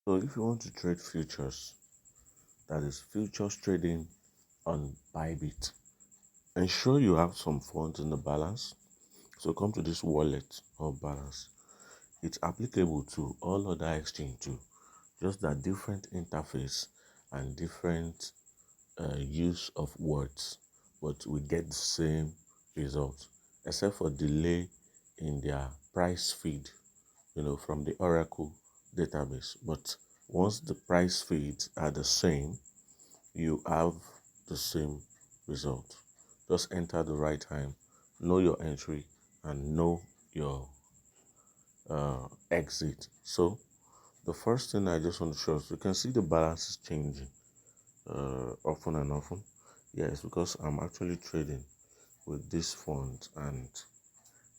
So if you want to trade futures, that is futures trading on Bybit, ensure you have some funds in the balance. So come to this wallet or balance. It's applicable to all other exchange too, just that different interface and different use of words, but we get the same result, except for delay in their price feed, from the Oracle database. But once the price feeds are the same, you have the same result. Just enter the right time, know your entry, and know your exit. So the first thing I just want to show us, you can see the balance is changing often and often. Yes, because I'm actually trading with this fund, and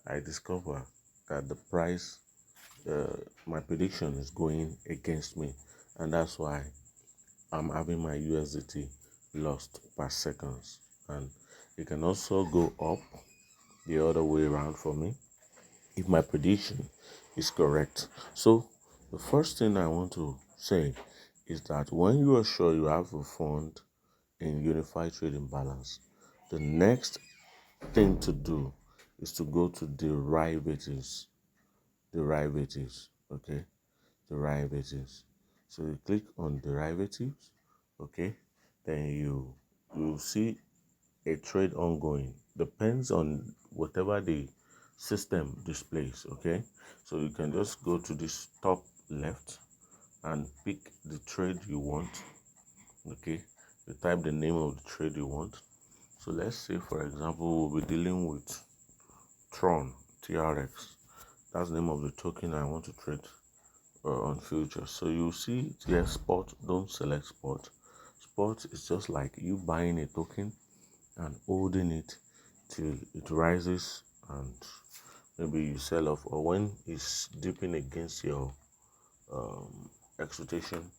I discover that the price, my prediction is going against me, and that's why I'm having my USDT lost per seconds. And it can also go up the other way around for me if my prediction is correct. So the first thing I want to say is that when you are sure you have a fund in unified trading balance, the next thing to do is to go to derivatives. Okay, derivatives. So you click on derivatives, okay, then you see a trade ongoing. Depends on whatever the system displays, okay. So you can just go to this top left and pick the trade you want, okay. You type the name of the trade you want. So let's say, for example, we'll be dealing with Tron, TRX. That's the name of the token I want to trade on futures. So you see here, spot. Don't select spot. Spot is just like you buying a token and holding it till it rises, and maybe you sell off, or when it's dipping against your expectation,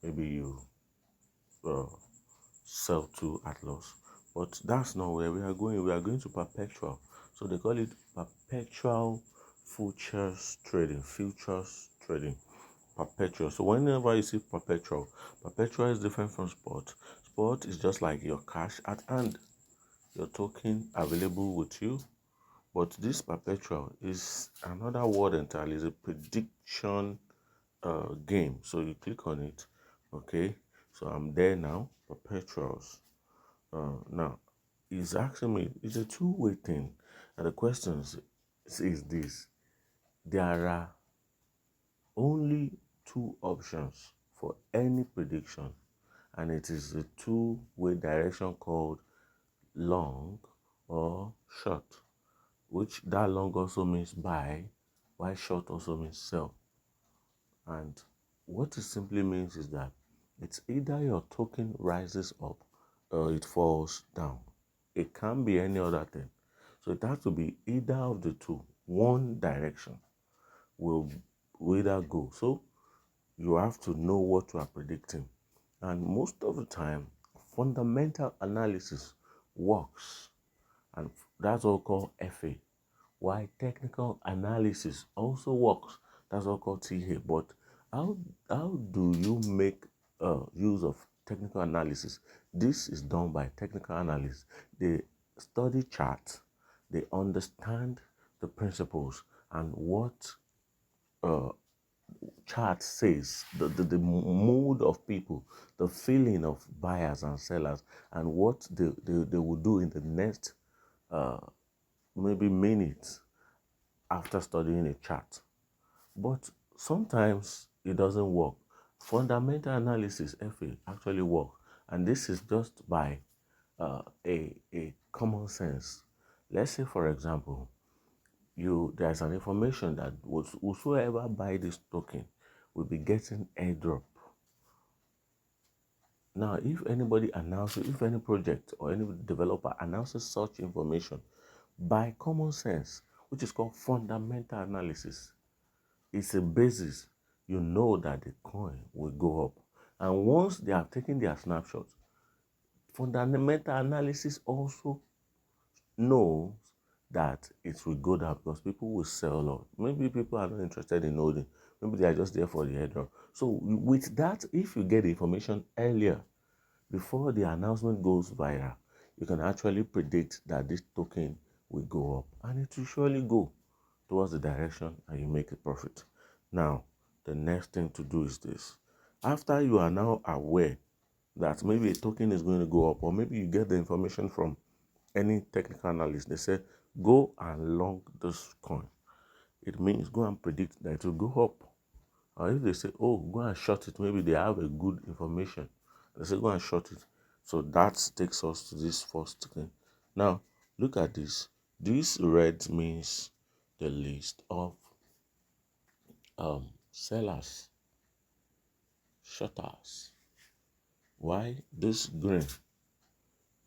maybe you uh, sell to at loss. But that's not where we are going. We are going to perpetual. So they call it perpetual futures trading, perpetual. So whenever you see perpetual, perpetual is different from spot. Spot is just like your cash at hand, your token available with you. But this perpetual is another word entirely. It's a prediction game. So you click on it, okay. So I'm there now, perpetuals. Now it's asking me, it's a two-way thing, and the question is this: there are only two options for any prediction, and it is a two-way direction called long or short, which that long also means buy, while short also means sell. And what it simply means is that it's either your token rises up or it falls down. It can't be any other thing. So it has to be either of the two. One direction will either go. So you have to know what you are predicting. And most of the time, fundamental analysis works. And that's all called FA. Why technical analysis also works. That's all called TA. But how do you make use of technical analysis? This is done by technical analysts. They study charts, they understand the principles and what uh, chart says, the mood of people, the feeling of buyers and sellers, and what they will do in the next uh, maybe minutes after studying a chart. But sometimes it doesn't work. Fundamental analysis, FA, actually work. And this is just by a common sense. Let's say, for example, there's an information that whosoever buy this token will be getting airdrop. Now, if any project or any developer announces such information, by common sense, which is called fundamental analysis, it's a basis. You know that the coin will go up. And once they have taken their snapshot, fundamental analysis also knows that it will go down because people will sell off. Maybe people are not interested in holding, Maybe they are just there for the airdrop. So with that, if you get the information earlier, before the announcement goes viral, you can actually predict that this token will go up, and it will surely go towards the direction and you make a profit. Now, the next thing to do is this. After you are now aware that maybe a token is going to go up, or maybe you get the information from any technical analyst, they say, go and long this coin. It means go and predict that it will go up. Or if they say, oh, go and short it, maybe they have a good information. They say, go and short it. So that takes us to this first thing. Now, look at this. This red means the list of sellers, shorters. Why? This green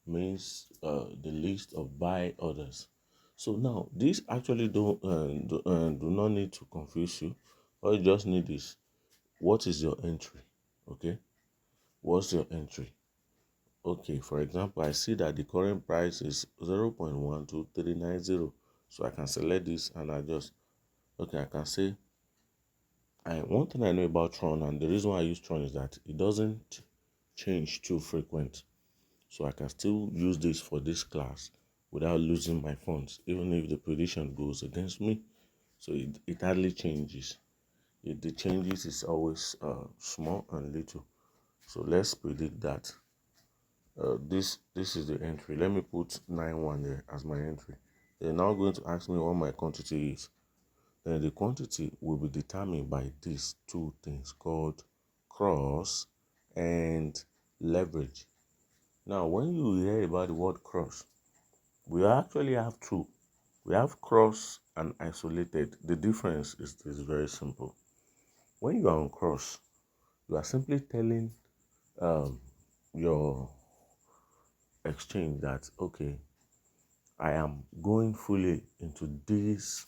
means the list of buy orders. So now, this actually do not need to confuse you. All you just need is, what is your entry? Okay, what's your entry? Okay, for example, I see that the current price is 0.12390. So I can select this and adjust. Okay, I can say, one thing I know about Tron, and the reason why I use Tron is that it doesn't change too frequent. So I can still use this for this class without losing my funds, even if the prediction goes against me. So it hardly changes. The changes is always small and little. So let's predict that this is the entry. Let me put 91 there as my entry. They're now going to ask me what my quantity is. Then the quantity will be determined by these two things called cross and leverage. Now, when you hear about the word cross, we actually have two. We have cross and isolated. The difference is very simple. When you are on cross, you are simply telling your exchange that, okay, I am going fully into this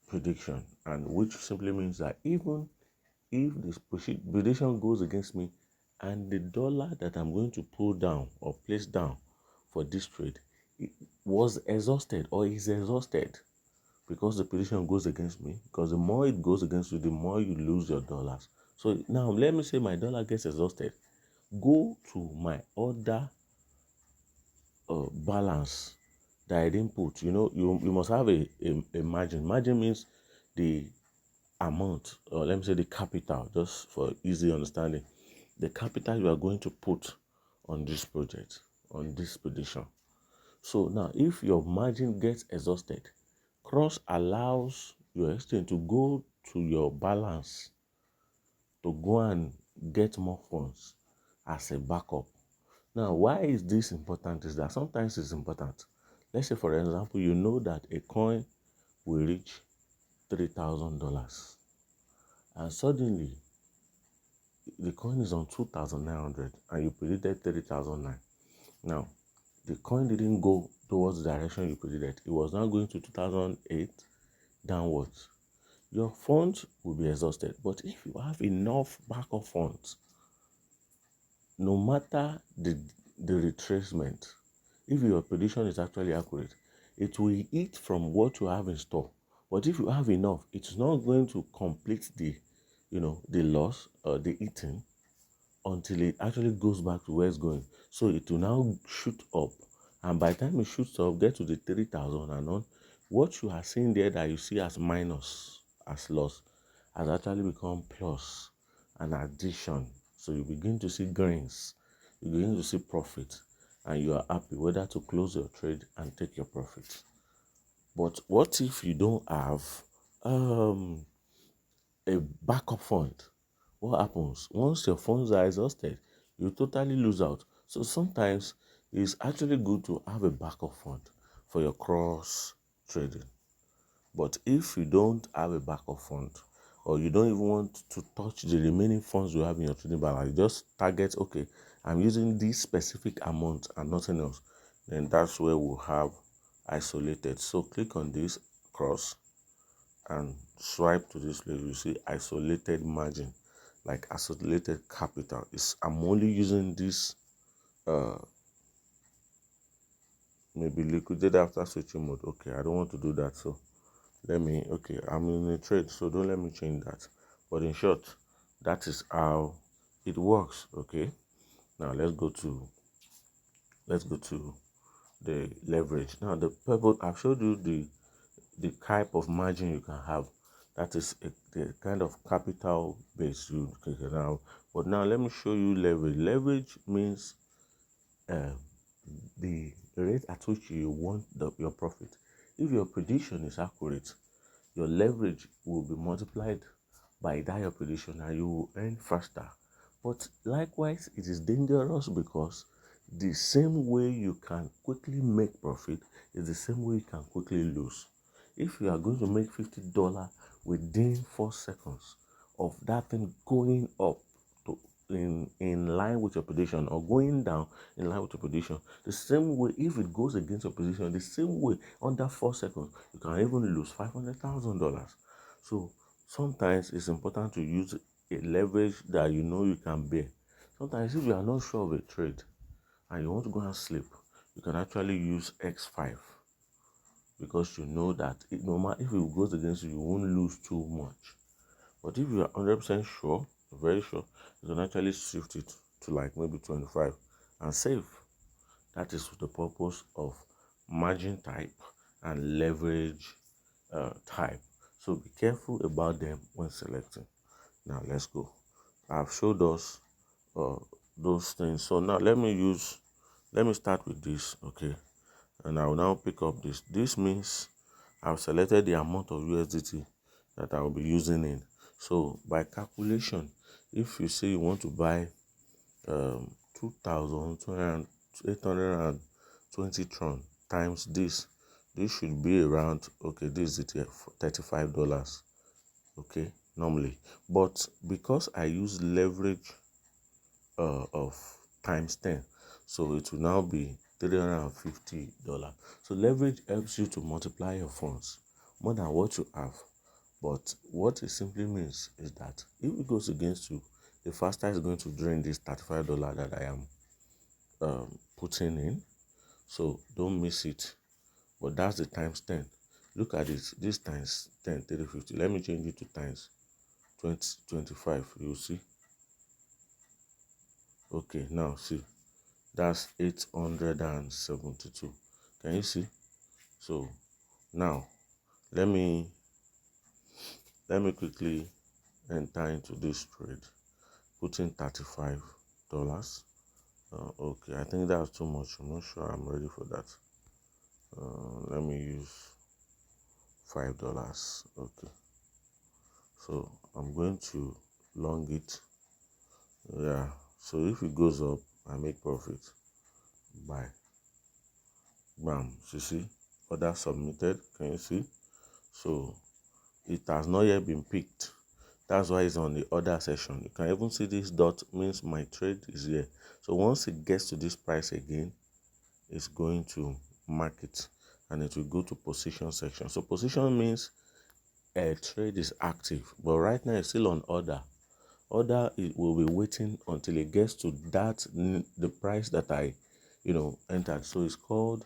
prediction, and which simply means that even if this prediction goes against me and the dollar that I'm going to pull down or place down for this trade was exhausted or is exhausted because the prediction goes against me, because the more it goes against you, the more you lose your dollars. So now let me say my dollar gets exhausted. Go to my other balance that I didn't put. You know, you must have a margin. Margin means the amount, or let me say the capital, just for easy understanding, the capital you are going to put on this project, on this prediction. So now, if your margin gets exhausted, cross allows your exchange to go to your balance to go and get more funds as a backup. Now, why is this important? Is that sometimes it's important. Let's say, for example, you know that a coin will reach $3,000, and suddenly the coin is on 2,900 and you predicted 3,009. Now, the coin didn't go towards the direction you predicted. It was now going to 2008 downwards. Your funds will be exhausted. But if you have enough backup funds, no matter the retracement, if your prediction is actually accurate, it will eat from what you have in store. But if you have enough, it's not going to complete the loss or the eating until it actually goes back to where it's going. So it will now shoot up. And by the time it shoots up, get to the 3,000 and on, what you are seeing there that you see as minus, as loss, has actually become plus, an addition. So you begin to see gains, you begin to see profit, and you are happy whether to close your trade and take your profit. But what if you don't have a backup fund? What happens once your funds are exhausted? You totally lose out. So sometimes it's actually good to have a backup fund for your cross trading. But if you don't have a backup fund, or you don't even want to touch the remaining funds you have in your trading balance, you just target, okay, I'm using this specific amount and nothing else, then that's where we'll have isolated. So click on this cross and swipe to this place. You see isolated margin, like isolated capital. I'm only using this maybe liquidated after switching mode. Okay, I don't want to do that, so Okay, I'm in a trade, so don't let me change that. But in short, that is how it works. Okay, now let's go to the leverage. Now the purpose, I've showed you the type of margin you can have. That is the kind of capital base you can have. But now let me show you leverage. Leverage means uh, the rate at which you want your profit. If your prediction is accurate, your leverage will be multiplied by that your prediction and you will earn faster. But likewise, it is dangerous because the same way you can quickly make profit is the same way you can quickly lose. If you are going to make $50 within 4 seconds of that thing going up to in line with your prediction, or going down in line with your prediction, the same way, if it goes against your prediction, the same way, under 4 seconds you can even lose $500,000. So sometimes it's important to use a leverage that you know you can bear. Sometimes if you are not sure of a trade and you want to go and sleep, you can actually use X5, because you know that no matter if it goes against you, you won't lose too much. But if you are 100% sure, very sure, you can actually shift it to like maybe 25 and save. That is the purpose of margin type and leverage type. So be careful about them when selecting. Now let's go. I've showed us uh, those things. So now let me start with this, okay? And I will now pick up this. This means I've selected the amount of USDT that I will be using in. So by calculation, if you say you want to buy 2,820 tron times this should be around, okay, this is it here, $35, okay, normally. But because I use leverage of times 10, so it will now be $350. So leverage helps you to multiply your funds more than what you have. But what it simply means is that if it goes against you, the faster it's going to drain this $35 that I am putting in. So don't miss it. But that's the times 10. Look at it. This times 10, 350. Let me change it to times 20, 25. You'll see. Okay, now see. That's 872. Can you see? So now let me quickly enter into this trade. Put in $35. Okay, I think that's too much. I'm not sure I'm ready for that. Let me use $5. Okay, so I'm going to long it. Yeah, so if it goes up, I make profit. Buy. Bam. You see, order submitted. Can you see? So it has not yet been picked. That's why it's on the order section. You can even see this dot means my trade is here. So once it gets to this price again, it's going to mark it and it will go to position section. So position means a trade is active, but right now it's still on order. Order, it will be waiting until it gets to that the price that I entered. So it's called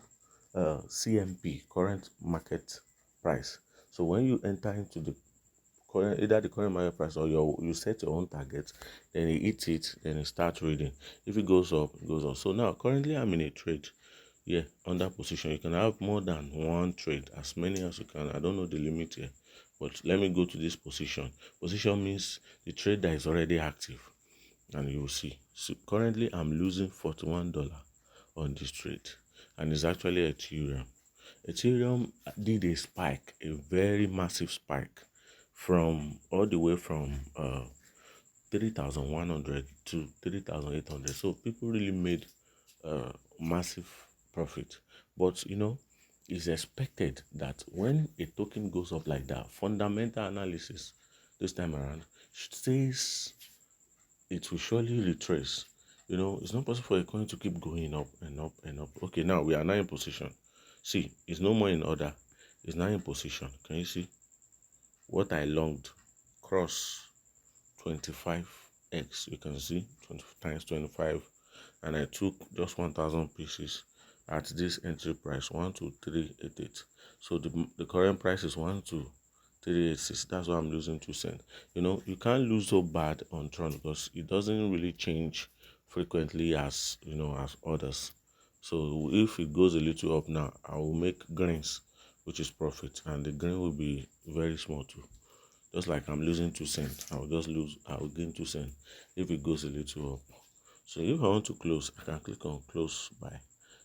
CMP, current market price. So when you enter into the current, either the current market price or you set your own target, then you hit it, then you start reading. If it goes up, it goes up. So now currently I'm in a trade. Yeah, under position. You can have more than one trade, as many as you can. I don't know the limit here, but let me go to this position. Position means the trade that is already active, and you will see. So currently I'm losing $41 on this trade, and it's actually Ethereum. Ethereum did a spike, a very massive spike, from all the way from 3,100 to 3,800. So people really made massive profit. But it's expected that when a token goes up like that, fundamental analysis this time around says it will surely retrace. It's not possible for a coin to keep going up and up and up. Okay, now we are now in position. See, it's no more in order. It's now in position. Can you see what I longed? Cross 25x. You can see 20 times 25, and I took just 1,000 pieces at this entry price 12388. So the current price is 12386. That's why I'm losing 2 cents. You can't lose so bad on Tron because it doesn't really change frequently as as others. So if it goes a little up now, I will make greens, which is profit, and the green will be very small too. Just like I'm losing 2 cents, I will gain 2 cents if it goes a little up. So if I want to close, I can click on close buy.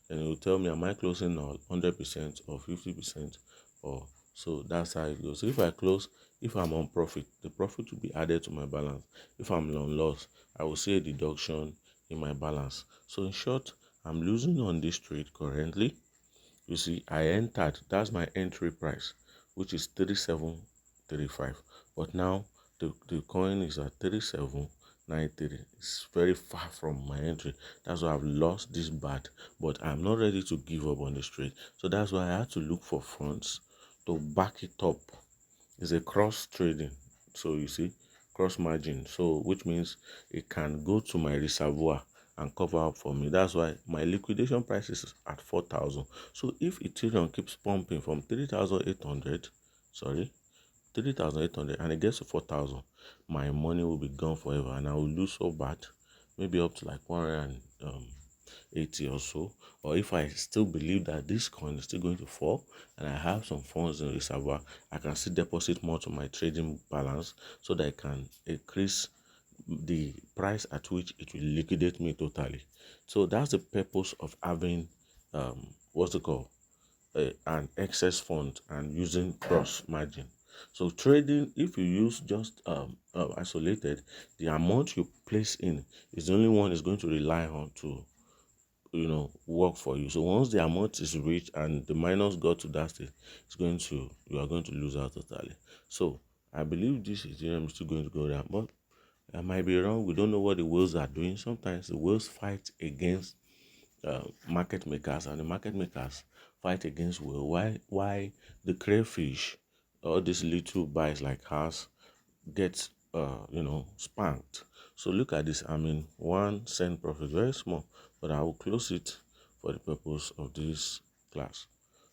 Then it will tell me, am I closing now 100% or 50%? Or so that's how it goes. So if I close, if I'm on profit, the profit will be added to my balance. If I'm on loss, I will see a deduction in my balance. So in short, I'm losing on this trade currently. You see, I entered, that's my entry price, which is 3735. But now the coin is at 3793. It's very far from my entry. That's why I've lost this bad. But I'm not ready to give up on this trade. So that's why I had to look for fronts to back it up. It's a cross trading. So you see, cross margin. So which means it can go to my reservoir and cover up for me. That's why my liquidation price is at 4,000. So if Ethereum keeps pumping from 3,800, 3,800, and it gets to 4,000, my money will be gone forever, and I will lose so bad, maybe up to like 180 or so. Or if I still believe that this coin is still going to fall and I have some funds in reservoir, I can still deposit more to my trading balance so that I can increase the price at which it will liquidate me totally. So that's the purpose of having what's it called, an excess fund and using cross margin. So trading, if you use just isolated, the amount you place in is the only one is going to rely on to work for you. So once the amount is reached and the minus got to that state, you are going to lose out totally. So I believe this Ethereum is still going to go down, but I might be wrong. We don't know what the whales are doing. Sometimes the whales fight against market makers, and the market makers fight against whale. Why the crayfish, all these little buys like ours, get spanked. So look at this. I mean, 1 cent profit, very small, but I will close it for the purpose of this class.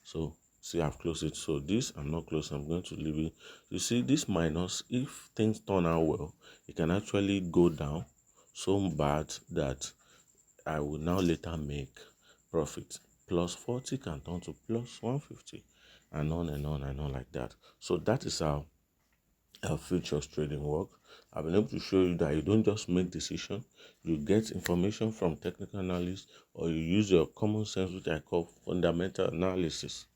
So see, I've closed it. So this I'm not closing. I'm going to leave it. You see, this minus, if things turn out well, it can actually go down so bad that I will now later make profit. Plus 40 can turn to plus 150, and on and on and on like that. So that is how futures trading work. I've been able to show you that you don't just make decision, you get information from technical analysis, or you use your common sense, which I call fundamental analysis,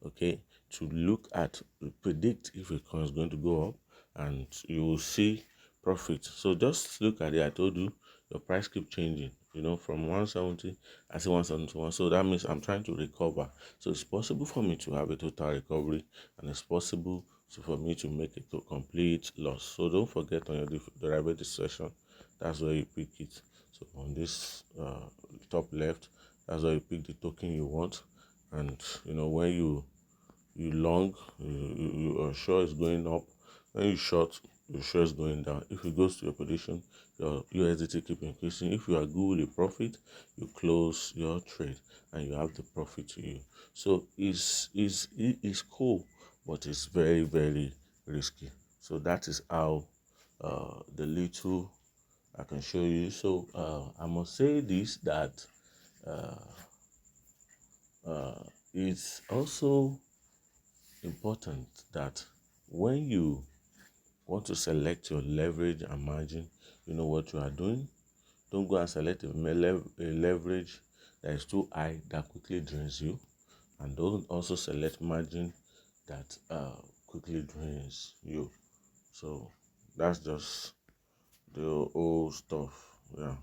okay, to look at, predict if a coin is going to go up, and you will see profit. So just look at it. I told you your price keep changing, from 170, I see 171. So that means I'm trying to recover. So it's possible for me to have a total recovery, and it's possible for me to make it to complete loss. So don't forget, on your derivative session, that's where you pick it. So on this top left, that's where you pick the token you want, and when you long, you are sure it's going up. When you short, you're sure it's going down. If it goes to your position, your USDT keep increasing. If you are good with the profit, you close your trade and you have the profit to you. So it's cool, but it's very, very risky. So that is how the little I can show you. So I must say this, that it's also important that when you want to select your leverage and margin, you know what you are doing. Don't go and select a leverage that is too high that quickly drains you, and don't also select margin that quickly drains you. So that's just the old stuff. Yeah.